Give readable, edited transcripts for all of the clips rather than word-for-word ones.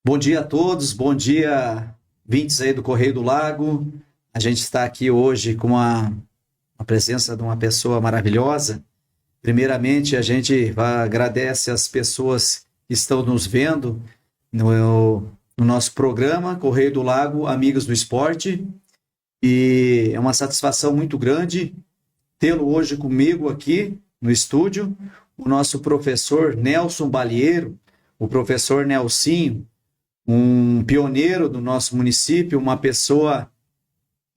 Bom dia a todos, bom dia, vintes aí do Correio do Lago. A gente está aqui hoje com a presença de uma pessoa maravilhosa. Primeiramente, a gente agradece as pessoas que estão nos vendo no nosso programa Correio do Lago, Amigos do Esporte. E é uma satisfação muito grande tê-lo hoje comigo aqui no estúdio, o nosso professor Nelson Balieiro, o professor Nelsinho, um pioneiro do nosso município, uma pessoa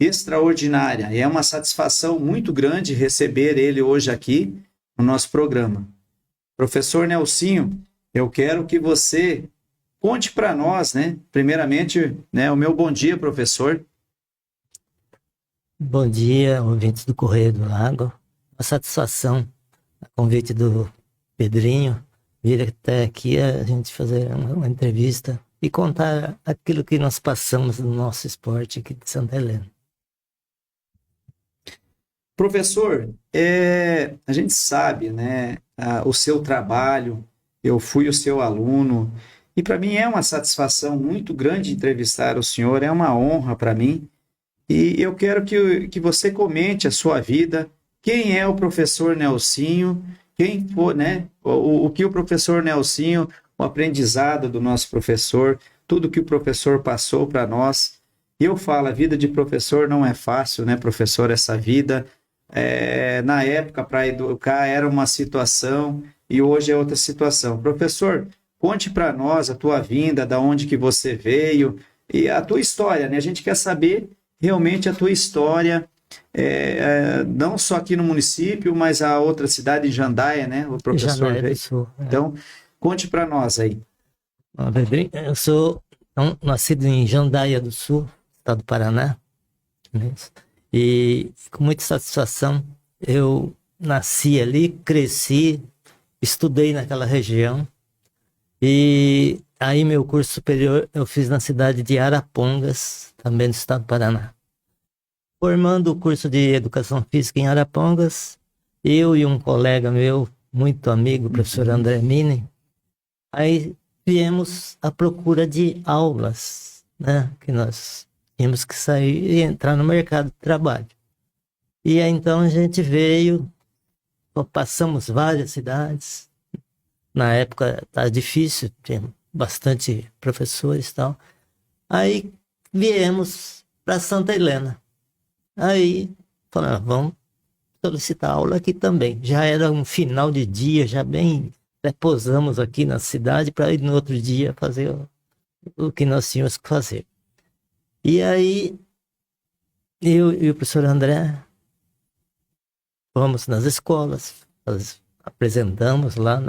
extraordinária. E é uma satisfação muito grande receber ele hoje aqui no nosso programa. Professor Nelsinho, eu quero que você conte para nós, né? Primeiramente, né, o meu bom dia, professor. Bom dia, ouvintes do Correio do Lago. Uma satisfação, a convite do Pedrinho, vir até aqui a gente fazer uma entrevista e contar aquilo que nós passamos no nosso esporte aqui de Santa Helena. Professor, a gente sabe, né, o seu trabalho, eu fui o seu aluno, e para mim é uma satisfação muito grande entrevistar o senhor, é uma honra para mim. E eu quero que você comente a sua vida, quem é o professor Nelsinho, quem foi, né? O que o professor Nelsinho, o aprendizado do nosso professor, tudo que o professor passou para nós. E eu falo, a vida de professor não é fácil, né, professor? Essa vida, na época, para educar, era uma situação e hoje é outra situação. Professor, conte para nós a tua vinda, da onde que você veio e a tua história, né? A gente quer saber realmente a tua história, não só aqui no município, mas a outra cidade, em Jandaia, né? O professor Jandaia do veio. Sul. Então, conte para nós aí. Pedrinho, eu sou nascido em Jandaia do Sul, estado do Paraná, né? E com muita satisfação eu nasci ali, cresci, estudei naquela região. E aí meu curso superior eu fiz na cidade de Arapongas, também no estado do Paraná. Formando o curso de Educação Física em Arapongas, eu e um colega meu, muito amigo, o professor André Mini, aí viemos à procura de aulas, né? Que nós tínhamos que sair e entrar no mercado de trabalho. E aí então a gente veio, passamos várias cidades. Na época estava difícil, tinha bastante professores e tal. Aí viemos para Santa Helena. Aí falamos, vamos solicitar aula aqui também. Já era um final de dia, já bem, pousamos aqui na cidade para ir no outro dia fazer o que nós tínhamos que fazer. E aí eu e o professor André fomos nas escolas, apresentamos lá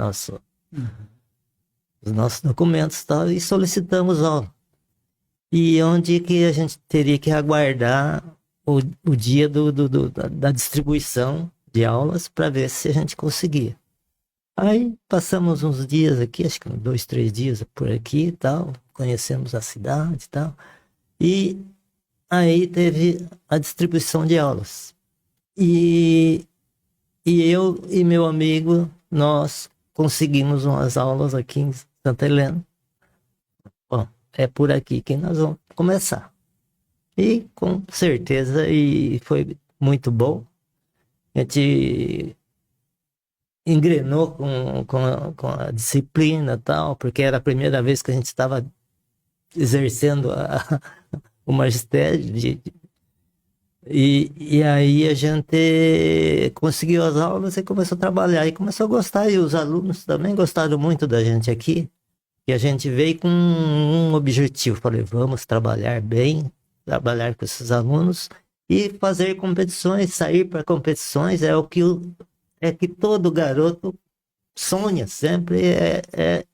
os nossos documentos e tal, e solicitamos aula. E onde que a gente teria que aguardar o dia da distribuição de aulas para ver se a gente conseguia. Aí passamos uns dias aqui, acho que 2, 3 dias por aqui e tal, conhecemos a cidade e tal, e aí teve a distribuição de aulas. E eu e meu amigo, nós conseguimos umas aulas aqui em Santa Helena. Bom, é por aqui que nós vamos começar. E com certeza, e foi muito bom. A gente engrenou com a disciplina e tal, porque era a primeira vez que a gente estava exercendo o magistério. E aí a gente conseguiu as aulas e começou a trabalhar. E começou a gostar, e os alunos também gostaram muito da gente aqui. E a gente veio com um objetivo. Falei, vamos trabalhar bem, trabalhar com esses alunos e fazer competições, sair para competições é o que todo garoto sonha sempre, é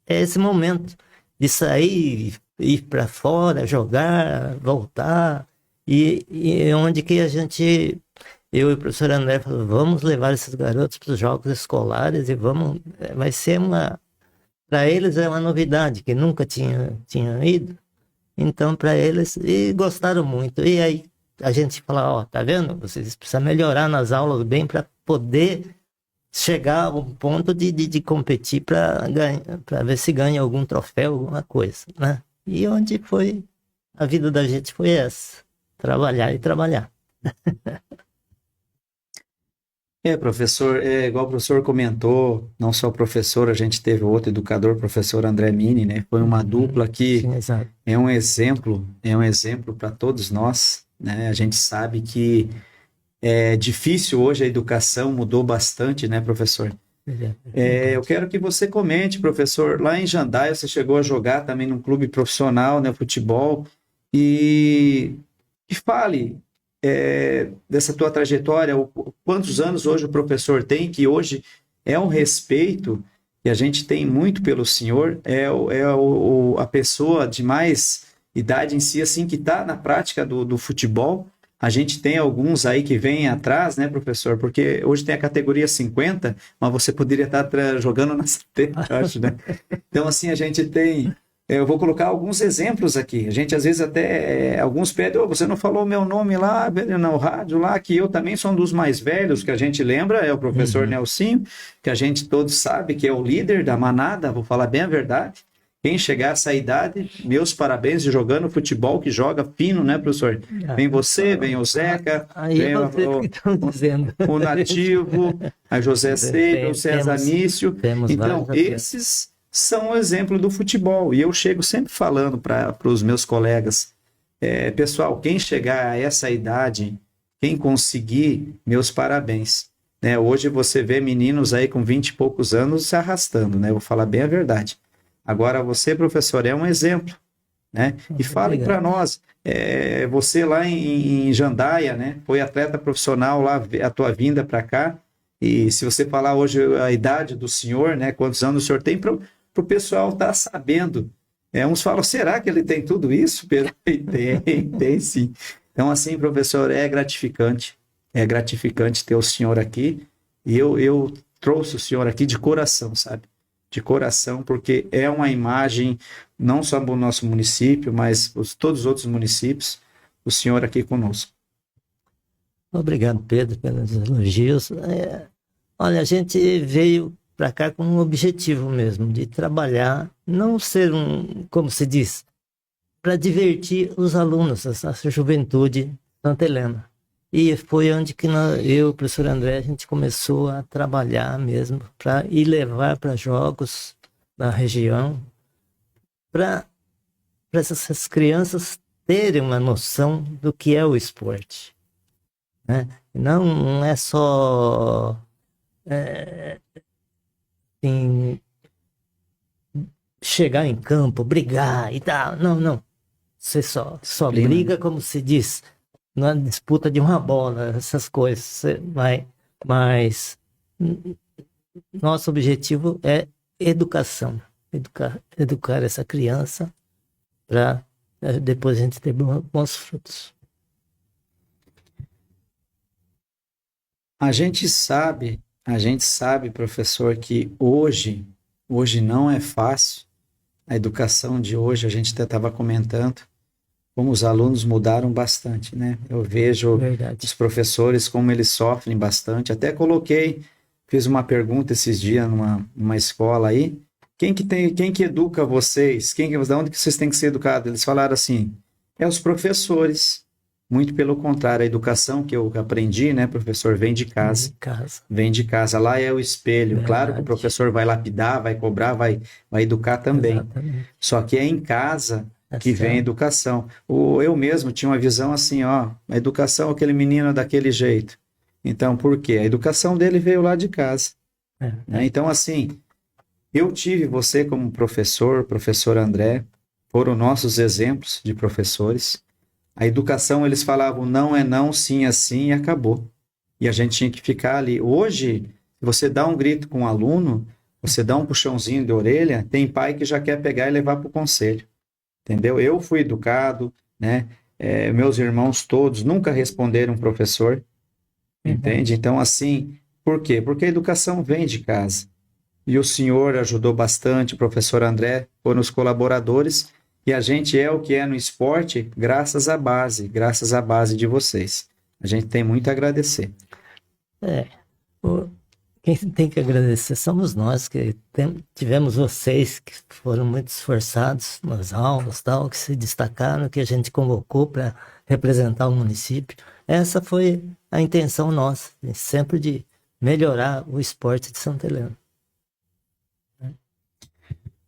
esse momento de sair, ir para fora, jogar, voltar, e onde que eu e o professor André falamos, vamos levar esses garotos para os jogos escolares e vamos, vai ser para eles é uma novidade, que nunca tinham ido. Então, para eles, e gostaram muito. E aí, a gente fala, ó, tá vendo? Vocês precisam melhorar nas aulas bem para poder chegar ao ponto de competir para ver se ganha algum troféu, alguma coisa, né? E onde foi, a vida da gente foi essa, trabalhar e trabalhar. Professor, igual o professor comentou, não só o professor, a gente teve outro educador, o professor André Mini, né? Foi uma dupla que Sim, exato. é um exemplo para todos nós, né? A gente sabe que é difícil hoje, a educação mudou bastante, né, professor? Eu quero que você comente, professor, lá em Jandaia você chegou a jogar também num clube profissional, né, futebol, e, e fale dessa tua trajetória, quantos anos hoje o professor tem, que hoje é um respeito que a gente tem muito pelo senhor, a pessoa de mais idade em si, assim, que está na prática do futebol. A gente tem alguns aí que vêm atrás, né, professor? Porque hoje tem a categoria 50, mas você poderia estar jogando na 70, eu acho, né? Então, assim, a gente tem. Eu vou colocar alguns exemplos aqui. A gente, às vezes, até. Alguns pedem, você não falou meu nome lá no rádio, lá, que eu também sou um dos mais velhos, que a gente lembra, é o professor Nelsinho, que a gente todos sabe que é o líder da manada, vou falar bem a verdade. Quem chegar a essa idade, meus parabéns, de jogando futebol, que joga fino, né, professor? Vem você, vem o Zeca, Aí vem vocês que estão dizendo. o Nativo, a José Seiba, o César Nício. Temos Então, vários atletas. esses são o exemplo do futebol. E eu chego sempre falando para os meus colegas, pessoal, quem chegar a essa idade, quem conseguir, meus parabéns. Né? Hoje você vê meninos aí com 20 e poucos anos se arrastando, né? Eu vou falar bem a verdade. Agora, você, professor, é um exemplo, né? E fale para nós, você lá em Jandaia, né? Foi atleta profissional lá, a tua vinda para cá, e se você falar hoje a idade do senhor, né? Quantos anos o senhor tem, para o pessoal estar sabendo. Uns falam, será que ele tem tudo isso, Pedro? Tem sim. Então, assim, professor, é gratificante ter o senhor aqui, e eu trouxe o senhor aqui de coração, sabe? De coração, porque é uma imagem não só do nosso município, mas todos os outros municípios, o senhor aqui conosco. Obrigado, Pedro, pelos elogios. Olha, a gente veio para cá com um objetivo mesmo, de trabalhar, não ser como se diz, para divertir os alunos, essa juventude Santa Helena. E foi onde que eu e o professor André, a gente começou a trabalhar mesmo, para ir levar para jogos da região, para essas crianças terem uma noção do que é o esporte. Né? Não é só assim, chegar em campo, brigar e tal. Não. Você só briga, como se diz, na disputa de uma bola, essas coisas. Mas nosso objetivo é educação. Educar essa criança para depois a gente ter bons frutos. A gente sabe, professor, que hoje não é fácil. A educação de hoje, a gente até estava comentando, como os alunos mudaram bastante, né? Eu vejo os professores como eles sofrem bastante. Até fiz uma pergunta esses dias numa escola aí. Quem que educa vocês? De onde que vocês têm que ser educados? Eles falaram assim, os professores. Muito pelo contrário, a educação que eu aprendi, né, professor, vem de casa. Vem de casa. Lá é o espelho. Verdade. Claro que o professor vai lapidar, vai cobrar, vai educar também. Exatamente. Só que é em casa que vem a educação. Eu mesmo tinha uma visão assim, a educação, aquele menino daquele jeito. Então, por quê? A educação dele veio lá de casa. Né? Então, assim, eu tive você como professor André, foram nossos exemplos de professores. A educação, eles falavam não é não, sim é sim, e acabou. E a gente tinha que ficar ali. Hoje, você dá um grito com um aluno, você dá um puxãozinho de orelha, tem pai que já quer pegar e levar para o conselho. Entendeu? Eu fui educado, né? Meus irmãos todos nunca responderam um professor, entende? Então, assim, por quê? Porque a educação vem de casa. E o senhor ajudou bastante, o professor André, foram os colaboradores, e a gente é o que é no esporte graças à base de vocês. A gente tem muito a agradecer. quem tem que agradecer somos nós, que tivemos vocês que foram muito esforçados nas aulas, tal, que se destacaram, que a gente convocou para representar o município. Essa foi a intenção nossa, sempre de melhorar o esporte de Santa Helena.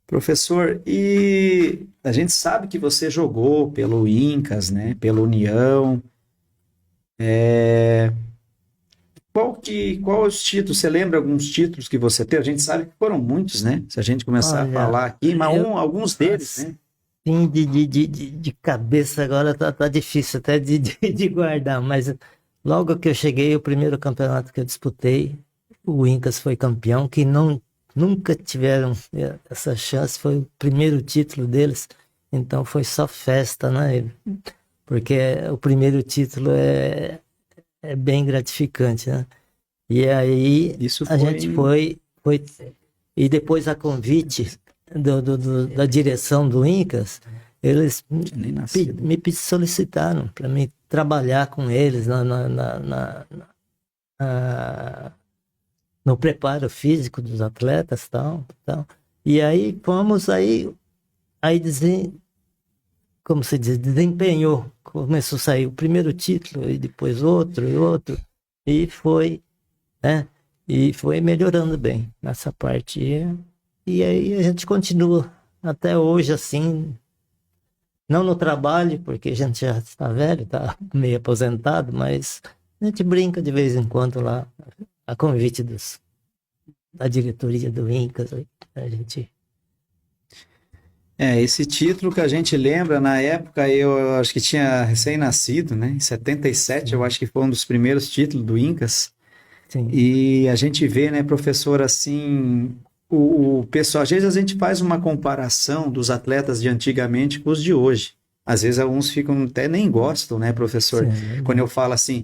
Professor, e a gente sabe que você jogou pelo Incas, né, pela União. Qual os títulos? Você lembra alguns títulos que você teve? A gente sabe que foram muitos, né? Se a gente começar a Olha, falar aqui, mas alguns deles, né? Sim, de cabeça agora tá difícil até de guardar, mas logo que eu cheguei, o primeiro campeonato que eu disputei, o Incas foi campeão, que nunca tiveram essa chance, foi o primeiro título deles, então foi só festa, né? Porque o primeiro título é bem gratificante, né? E aí Isso a gente foi, e depois a convite da direção do Incas, eles nem nascido. me solicitaram para me trabalhar com eles no preparo físico dos atletas, tal. E aí fomos aí como se diz, desempenhou, começou a sair o primeiro título e depois outro e outro, e foi, né? E foi melhorando bem nessa parte. E aí a gente continua até hoje assim, não no trabalho, porque a gente já está velho, está meio aposentado, mas a gente brinca de vez em quando lá, a convite da diretoria do Incas, a gente... Esse título que a gente lembra, na época eu acho que tinha recém-nascido, né? Em 77, eu acho que foi um dos primeiros títulos do Incas. Sim. E a gente vê, né, professor, assim, o pessoal, às vezes a gente faz uma comparação dos atletas de antigamente com os de hoje. Às vezes alguns ficam até nem gostam, né, professor? Sim. Quando eu falo assim,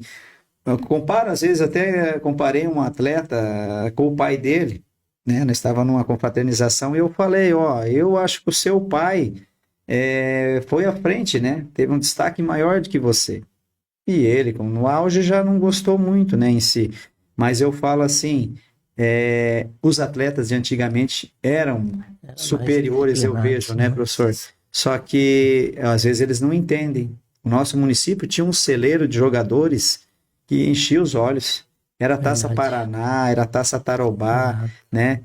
eu comparo, às vezes até comparei um atleta com o pai dele, né? Nós estávamos numa confraternização e eu falei, ó, eu acho que o seu pai foi à frente, né? Teve um destaque maior do que você. E ele, como no auge, já não gostou muito, né, em si. Mas eu falo assim, os atletas de antigamente eram superiores, eu vejo, né, professor? Só que às vezes eles não entendem. O nosso município tinha um celeiro de jogadores que enchia os olhos. Era Taça Paraná, era Taça Tarobá, né?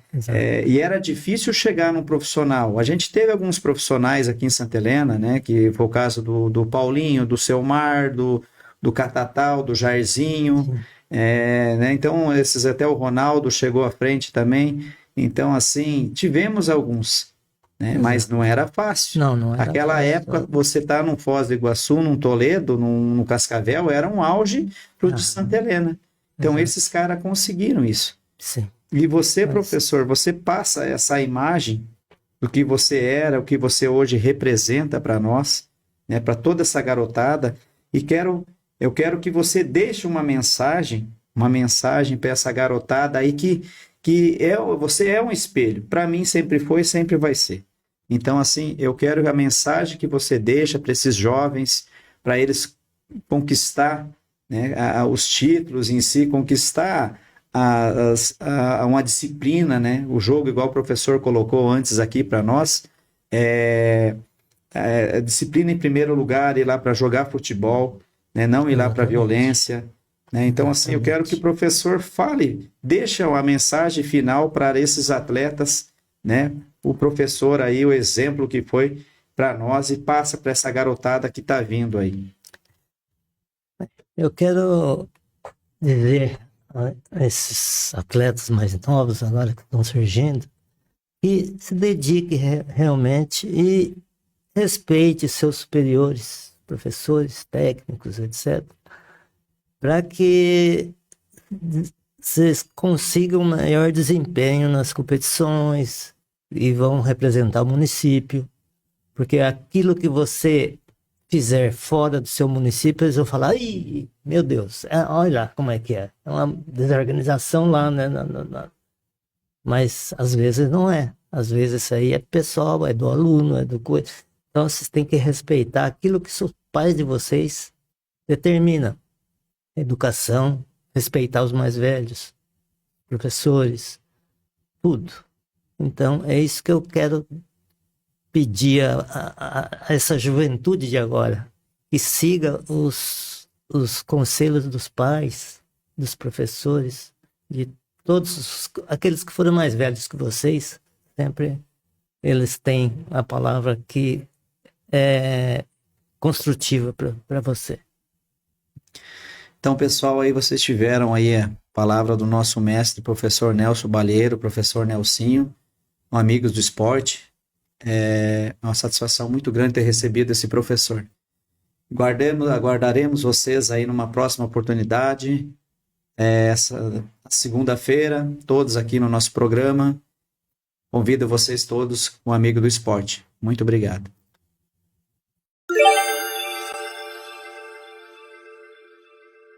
E era difícil chegar num profissional. A gente teve alguns profissionais aqui em Santa Helena, né? Que foi o caso do Paulinho, do Selmar, do Catatal, do Jairzinho, né? Então, esses até o Ronaldo chegou à frente também. Então, assim, tivemos alguns, né? Mas não era fácil. Não era Aquela fácil. época, você tá num Foz do Iguaçu, num Toledo, num Cascavel, era um auge pro de Santa Helena. Então, esses caras conseguiram isso. Sim. E você, professor, você passa essa imagem do que você era, o que você hoje representa para nós, né? Para toda essa garotada. E eu quero que você deixe uma mensagem para essa garotada aí você é um espelho. Para mim sempre foi e sempre vai ser. Então, assim, eu quero a mensagem que você deixa para esses jovens, para eles conquistar, né, os títulos em si, conquistar uma disciplina, né? O jogo, igual o professor colocou antes aqui para nós, disciplina em primeiro lugar, ir lá para jogar futebol, né? Não ir lá para violência, né? Então, assim, eu quero que o professor fale, deixa uma mensagem final para esses atletas, né? O professor aí, o exemplo que foi para nós e passa para essa garotada que está vindo aí. Eu quero dizer a esses atletas mais novos agora que estão surgindo que se dedique realmente e respeite seus superiores, professores, técnicos, etc., para que vocês consigam maior desempenho nas competições e vão representar o município, porque aquilo que você fizer fora do seu município, eles vão falar, ih, meu Deus, olha lá como é que é uma desorganização lá, né? Mas às vezes não é, às vezes isso aí é pessoal, é do aluno, é do coisa. Então vocês têm que respeitar aquilo que os pais de vocês determinam. Educação, respeitar os mais velhos, professores, tudo. Então, é isso que eu quero pedir a essa juventude de agora, que siga os conselhos dos pais, dos professores, de todos aqueles que foram mais velhos que vocês, sempre eles têm a palavra que é construtiva para você. Então, pessoal, aí vocês tiveram aí a palavra do nosso mestre, professor Nelson Balheiro, professor Nelsinho, amigos do esporte. É uma satisfação muito grande ter recebido esse professor. Aguardaremos vocês aí numa próxima oportunidade. Essa segunda-feira, todos aqui no nosso programa. Convido vocês todos, um amigo do esporte. Muito obrigado.